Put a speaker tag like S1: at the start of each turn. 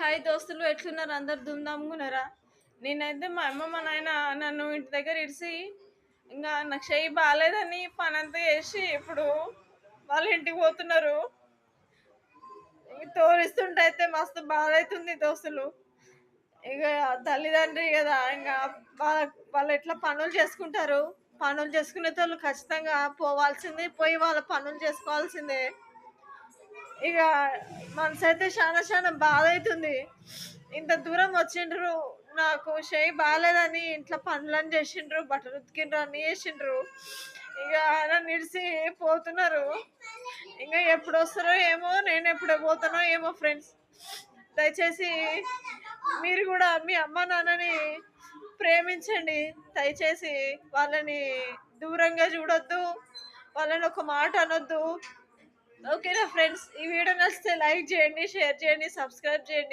S1: Hi దోస్తులు, ఎట్లున్నారు? అందరు దుమ్దాముకున్నారా? నేనైతే మా అమ్మ మా నాయన నన్ను ఇంటి దగ్గర ఇడిసి ఇంకా నాకు చెయ్యి బాగాలేదని పనంతా చేసి ఇప్పుడు వాళ్ళ ఇంటికి పోతున్నారు. ఇంక తోలిస్తుంటే అయితే మస్తు బాధ అవుతుంది దోస్తులు. ఇక తల్లిదండ్రి కదా, ఇంకా వాళ్ళ వాళ్ళు ఎట్లా పనులు చేసుకుంటారు. పనులు చేసుకునే వాళ్ళు ఖచ్చితంగా పోవాల్సిందే, పోయి వాళ్ళ పనులు చేసుకోవాల్సిందే. ఇక మనసు అయితే చాలా చాలా బాధ అవుతుంది. ఇంత దూరం వచ్చిండ్రు, నాకు చేయి బాగాలేదని ఇంట్లో పనులని చేసిండ్రు, బట్టలు ఉతికిండ్రు, అన్ని చేసిండ్రు. ఇక నన్ను ఇడిసి పోతున్నారు. ఇంకా ఎప్పుడు వస్తారో ఏమో, నేను ఎప్పుడు పోతానో ఏమో. ఫ్రెండ్స్, దయచేసి మీరు కూడా మీ అమ్మ నాన్నని ప్రేమించండి. దయచేసి వాళ్ళని దూరంగా చూడొద్దు, వాళ్ళని ఒక మాట అనొద్దు. ఓకేనా ఫ్రెండ్స్, ఈ వీడియో నచ్చితే లైక్ చేయండి, షేర్ చేయండి, సబ్స్క్రైబ్ చేయండి.